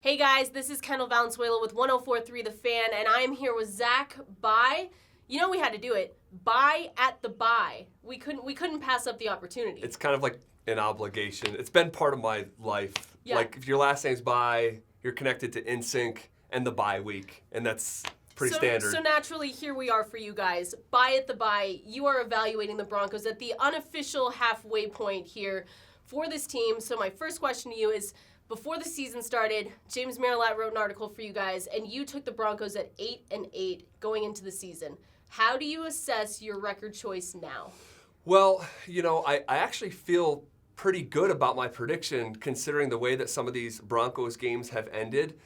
Hey guys, this is Kendall Valenzuela with 104.3 The Fan, and I am here with Zach Bye. You know we had to do it. Bye at the bye. We couldn't pass up the opportunity. It's kind of like an obligation. It's been part of my life. Yeah. Like if your last name's Bye, you're connected to NSYNC and the bye week, and that's pretty standard. So naturally, here we are for you guys. Bye at the bye. You are evaluating the Broncos at the unofficial halfway point here for this team. So my first question to you is, before the season started, James Marilat wrote an article for you guys, and you took the Broncos at 8-8 going into the season. How do you assess your record choice now? Well, you know, I actually feel pretty good about my prediction considering the way that some of these Broncos games have ended.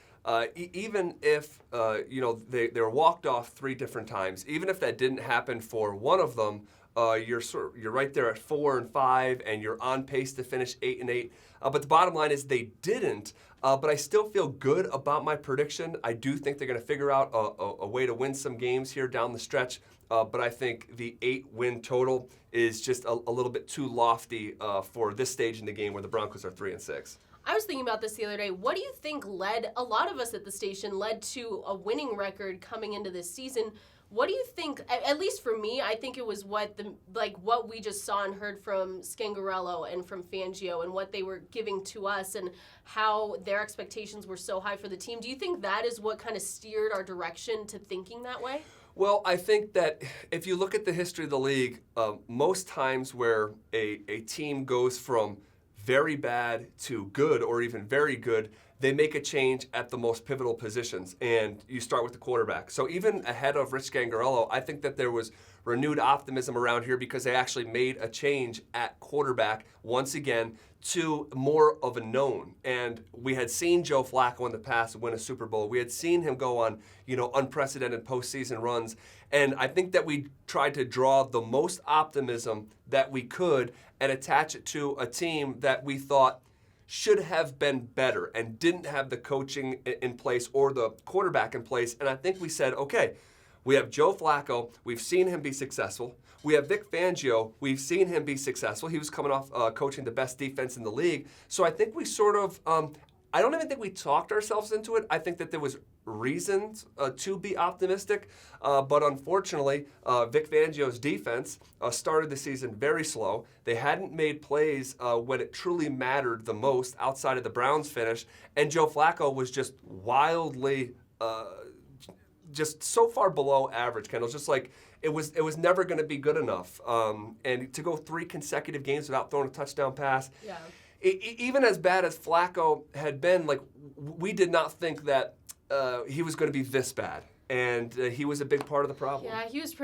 Even if, they were walked off 3 different times, even if that didn't happen for one of them, you're right there at 4-5, and you're on pace to finish 8-8. But the bottom line is they didn't. But I still feel good about my prediction. I do think they're going to figure out a way to win some games here down the stretch. But I think the 8-win total is just a little bit too lofty for this stage in the game where the Broncos are 3-6. I was thinking about this the other day. What do you think led a lot of us at the station to a winning record coming into this season? What do you think, at least for me, I think it was what we just saw and heard from Scangarello and from Fangio and what they were giving to us and how their expectations were so high for the team. Do you think that is what kind of steered our direction to thinking that way? Well, I think that if you look at the history of the league, most times where a team goes from very bad to good or even very good, they make a change at the most pivotal positions, and you start with the quarterback. So even ahead of Rich Scangarello, I think that there was renewed optimism around here because they actually made a change at quarterback once again to more of a known. And we had seen Joe Flacco in the past win a Super Bowl. We had seen him go on, unprecedented postseason runs. And I think that we tried to draw the most optimism that we could and attach it to a team that we thought should have been better and didn't have the coaching in place or the quarterback in place. And I think we said, okay, we have Joe Flacco. We've seen him be successful. We have Vic Fangio. We've seen him be successful. He was coming off coaching the best defense in the league. So I think we sort of, I don't even think we talked ourselves into it. I think that there was reasons to be optimistic. But unfortunately, Vic Fangio's defense started the season very slow. They hadn't made plays when it truly mattered the most outside of the Browns finish. And Joe Flacco was just wildly just so far below average, Kendall. Just like it was never going to be good enough. And to go 3 consecutive games without throwing a touchdown pass. Yeah. Even as bad as Flacco had been, we did not think that he was going to be this bad. And he was a big part of the problem. Yeah, he was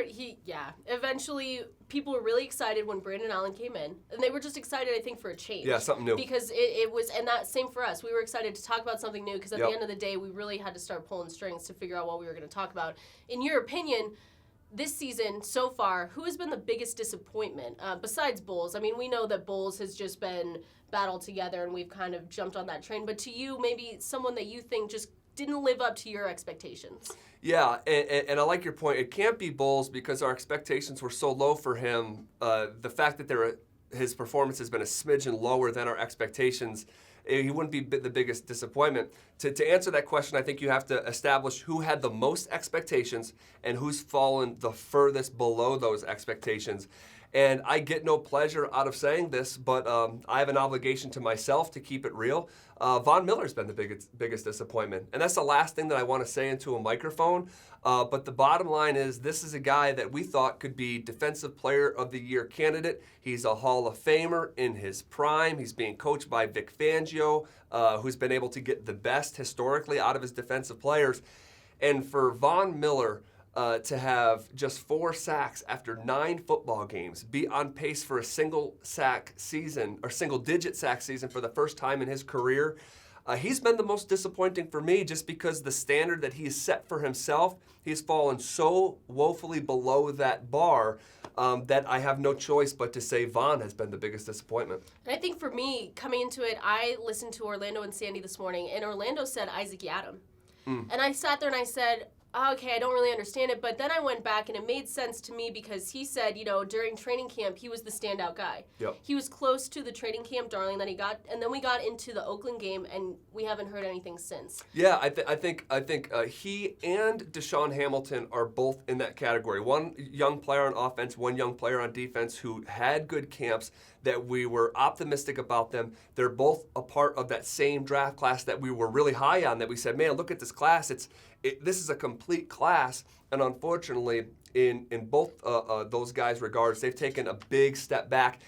Eventually, people were really excited when Brandon Allen came in. And they were just excited, I think, for a change. Yeah, something new. Because it was, and that same for us. We were excited to talk about something new because at the end of the day, we really had to start pulling strings to figure out what we were going to talk about. In your opinion, this season so far, who has been the biggest disappointment besides Bulls? I mean, we know that Bulls has just been battled together and we've kind of jumped on that train. But to you, maybe someone that you think just didn't live up to your expectations. Yeah, and I like your point. It can't be Bulls because our expectations were so low for him. The fact that his performance has been a smidgen lower than our expectations, he wouldn't be the biggest disappointment. To answer that question, I think you have to establish who had the most expectations and who's fallen the furthest below those expectations. And I get no pleasure out of saying this, but I have an obligation to myself to keep it real. Von Miller's been the biggest disappointment. And that's the last thing that I want to say into a microphone. But the bottom line is this is a guy that we thought could be Defensive Player of the Year candidate. He's a Hall of Famer in his prime. He's being coached by Vic Fangio, who's been able to get the best historically out of his defensive players. And for Von Miller to have just 4 sacks after 9 football games, be on pace for a single-digit sack season for the first time in his career. He's been the most disappointing for me just because the standard that he's set for himself, he's fallen so woefully below that bar that I have no choice but to say Von has been the biggest disappointment. And I think for me, coming into it, I listened to Orlando and Sandy this morning, and Orlando said Isaac Yiadom. And I sat there and I said, okay, I don't really understand it. But then I went back and it made sense to me because he said, during training camp, he was the standout guy. Yep. He was close to the training camp darling that he got. And then we got into the Oakland game and we haven't heard anything since. Yeah, I think he and Deshaun Hamilton are both in that category. One young player on offense, one young player on defense who had good camps that we were optimistic about them. They're both a part of that same draft class that we were really high on, that we said, man, look at this class. This is a complete class. And unfortunately, in both those guys' regards, they've taken a big step back.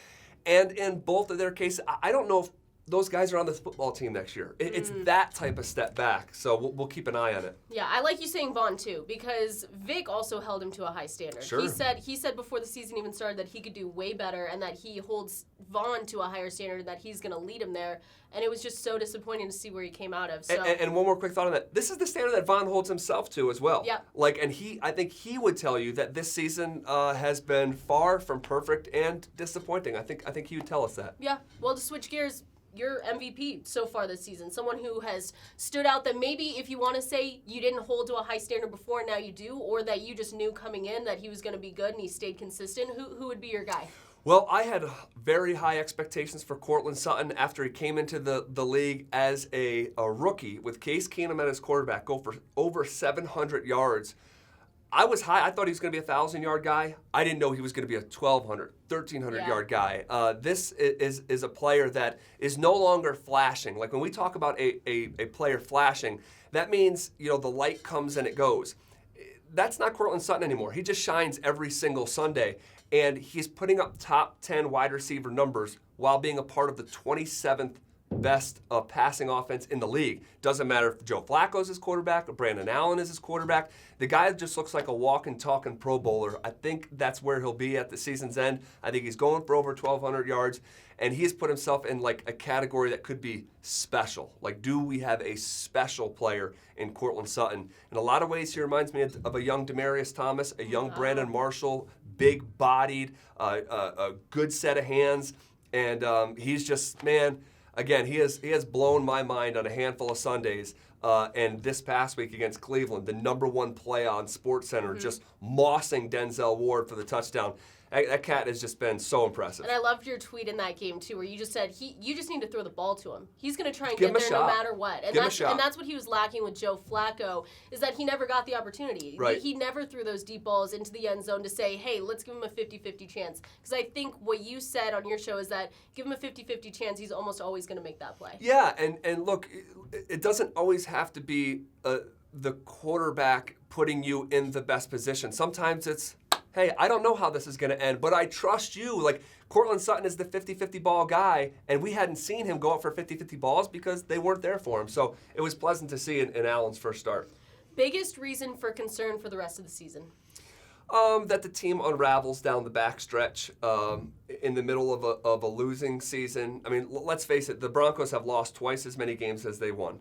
And in both of their cases, I don't know if those guys are on this football team next year. It's that type of step back. So we'll keep an eye on it. Yeah, I like you saying Vaughn too, because Vic also held him to a high standard. Sure. He said before the season even started that he could do way better and that he holds Vaughn to a higher standard and that he's going to lead him there. And it was just so disappointing to see where he came out of. So. And one more quick thought on that. This is the standard that Vaughn holds himself to as well. Yeah. I think he would tell you that this season has been far from perfect and disappointing. I think he would tell us that. Yeah. Well, to switch gears, your MVP so far this season, someone who has stood out that maybe if you want to say you didn't hold to a high standard before, now you do, or that you just knew coming in that he was going to be good and he stayed consistent, who would be your guy? Well, I had very high expectations for Courtland Sutton after he came into the league as a rookie with Case Keenum at his quarterback, go for over 700 yards. I was high. I thought he was going to be a 1,000-yard guy. I didn't know he was going to be a 1,200, 1,300-yard guy. This is a player that is no longer flashing. Like when we talk about a player flashing, that means the light comes and it goes. That's not Courtland Sutton anymore. He just shines every single Sunday. And he's putting up top 10 wide receiver numbers while being a part of the 27th best passing offense in the league. Doesn't matter if Joe Flacco's his quarterback or Brandon Allen is his quarterback. The guy just looks like a walking, talking Pro Bowler. I think that's where he'll be at the season's end. I think he's going for over 1,200 yards, and he's put himself in like a category that could be special. Like, do we have a special player in Courtland Sutton? In a lot of ways, he reminds me of a young Demaryius Thomas, a young Brandon Marshall, big-bodied, a good set of hands, and he's just, man, again, he has blown my mind on a handful of Sundays. And this past week against Cleveland, the #1 play on SportsCenter, just mossing Denzel Ward for the touchdown. That cat has just been so impressive. And I loved your tweet in that game, too, where you just said, you just need to throw the ball to him. He's going to try and get there no matter what. And that's what he was lacking with Joe Flacco, is that he never got the opportunity. Right. He never threw those deep balls into the end zone to say, hey, let's give him a 50-50 chance. Because I think what you said on your show is that give him a 50-50 chance, he's almost always going to make that play. Yeah, and look, it doesn't always have to be the quarterback putting you in the best position. Sometimes it's, hey, I don't know how this is going to end, but I trust you. Like, Courtland Sutton is the 50-50 ball guy, and we hadn't seen him go out for 50-50 balls because they weren't there for him. So it was pleasant to see in Allen's first start. Biggest reason for concern for the rest of the season? That the team unravels down the backstretch in the middle of a losing season. I mean, let's face it, the Broncos have lost twice as many games as they won.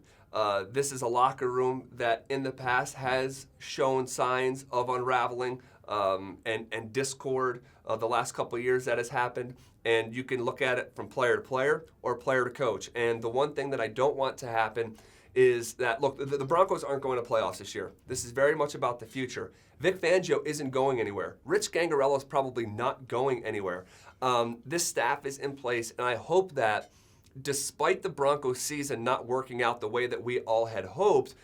This is a locker room that in the past has shown signs of unraveling and discord. The last couple of years that has happened, and you can look at it from player to player or player to coach. And the one thing that I don't want to happen is that, look, the Broncos aren't going to playoffs this year. This is very much about the future. Vic Fangio isn't going anywhere. Rich Gangarello is probably not going anywhere. This staff is in place, and I hope that despite the Broncos season not working out the way that we all had hoped,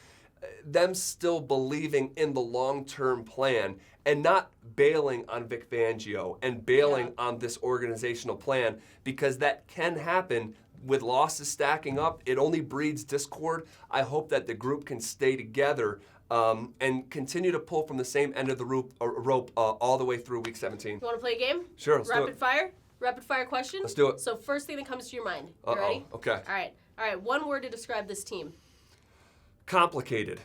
them still believing in the long-term plan and not bailing on Vic Fangio and bailing on this organizational plan, because that can happen with losses stacking up. It only breeds discord. I hope that the group can stay together and continue to pull from the same end of the rope all the way through Week 17. You want to play a game? Sure, let's do it. Rapid fire? Rapid fire question? Let's do it. So first thing that comes to your mind. You ready? Okay. All right. One word to describe this team. Complicated.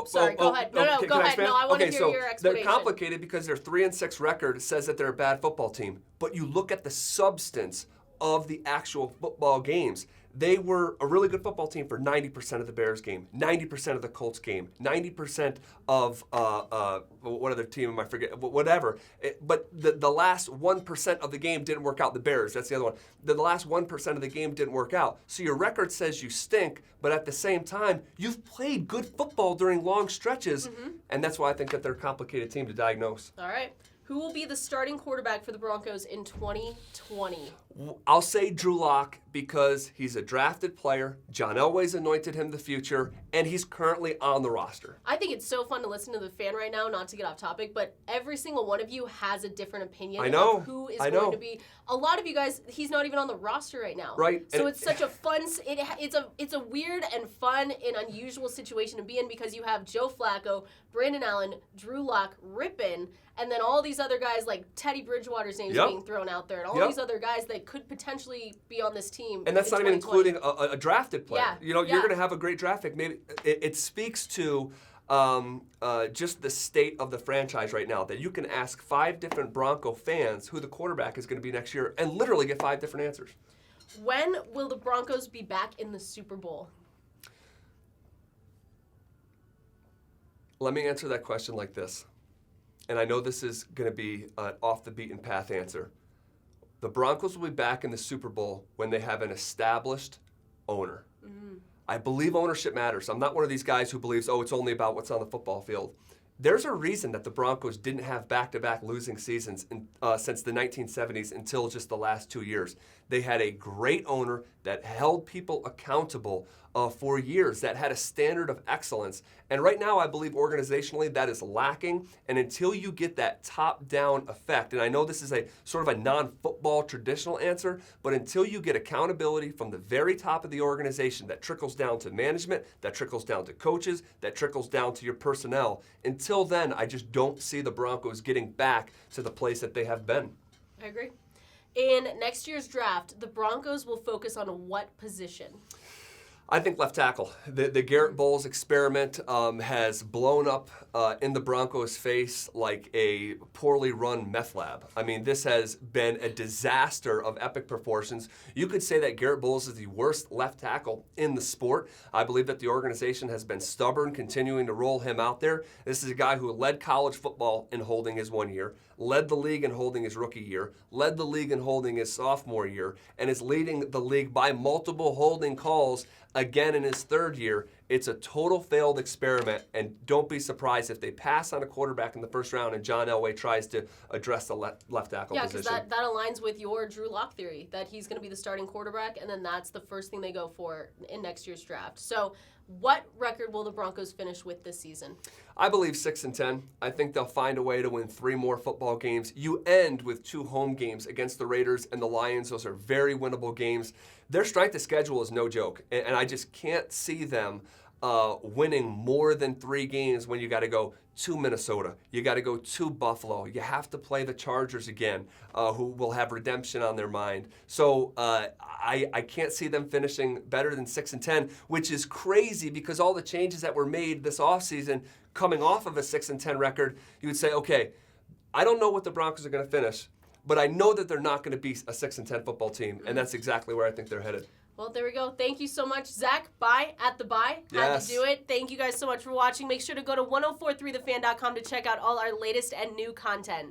Sorry. Go ahead. No, go ahead. No, I want to hear your explanation. They're complicated because their 3-6 record says that they're a bad football team. But you look at the substance of the actual football games. They were a really good football team for 90% of the Bears game, 90% of the Colts game, 90% of what other team am I forgetting? Whatever. But the last 1% of the game didn't work out. The Bears, that's the other one. The last 1% of the game didn't work out. So your record says you stink, but at the same time, you've played good football during long stretches, and that's why I think that they're a complicated team to diagnose. All right. Who will be the starting quarterback for the Broncos in 2020? I'll say Drew Lock because he's a drafted player. John Elway's anointed him the future, and he's currently on the roster. I think it's so fun to listen to the fan right now, not to get off topic, but every single one of you has a different opinion of who is going to be. A lot of you guys, he's not even on the roster right now. Right. So it's such a fun, it's a weird and fun and unusual situation to be in because you have Joe Flacco, Brandon Allen, Drew Lock, Rippin, and then all these other guys like Teddy Bridgewater's names being thrown out there, and all these other guys that could potentially be on this team. And that's not even including a drafted player. Yeah. You know, you're going to have a great draft pick. Maybe it speaks to just the state of the franchise right now, that you can ask 5 different Bronco fans who the quarterback is going to be next year and literally get 5 different answers. When will the Broncos be back in the Super Bowl? Let me answer that question like this. And I know this is going to be an off-the-beaten-path answer. The Broncos will be back in the Super Bowl when they have an established owner. I believe ownership matters. I'm not one of these guys who believes, it's only about what's on the football field. There's a reason that the Broncos didn't have back-to-back losing seasons since the 1970s until just the last 2 years. They had a great owner that held people accountable for years, that had a standard of excellence. And right now, I believe organizationally that is lacking. And until you get that top-down effect, and I know this is a sort of a non-football traditional answer, but until you get accountability from the very top of the organization that trickles down to management, that trickles down to coaches, that trickles down to your personnel, until then, I just don't see the Broncos getting back to the place that they have been. I agree. In next year's draft, the Broncos will focus on what position? I think left tackle. The Garrett Bowles experiment has blown up in the Broncos' face like a poorly run meth lab. I mean, this has been a disaster of epic proportions. You could say that Garrett Bowles is the worst left tackle in the sport. I believe that the organization has been stubborn, continuing to roll him out there. This is a guy who led college football in holding his 1 year, led the league in holding his rookie year, led the league in holding his sophomore year, and is leading the league by multiple holding calls again in his 3rd year. It's a total failed experiment, and don't be surprised if they pass on a quarterback in the 1st round and John Elway tries to address the left tackle position. Yeah, because that aligns with your Drew Lock theory, that he's going to be the starting quarterback, and then that's the first thing they go for in next year's draft. So what record will the Broncos finish with this season? I believe 6-10. I think they'll find a way to win 3 more football games. You end with 2 home games against the Raiders and the Lions. Those are very winnable games. Their strength of schedule is no joke, and I just can't see them winning more than 3 games when you got to go to Minnesota. You got to go to Buffalo. You have to play the Chargers again, who will have redemption on their mind. So I can't see them finishing better than 6-10, which is crazy because all the changes that were made this offseason coming off of a 6-10 record, you would say, okay, I don't know what the Broncos are going to finish, but I know that they're not going to be a 6-10 football team, and that's exactly where I think they're headed. Well, there we go. Thank you so much, Zach. Bye at the bye. Had to do it. Thank you guys so much for watching. Make sure to go to 1043thefan.com to check out all our latest and new content.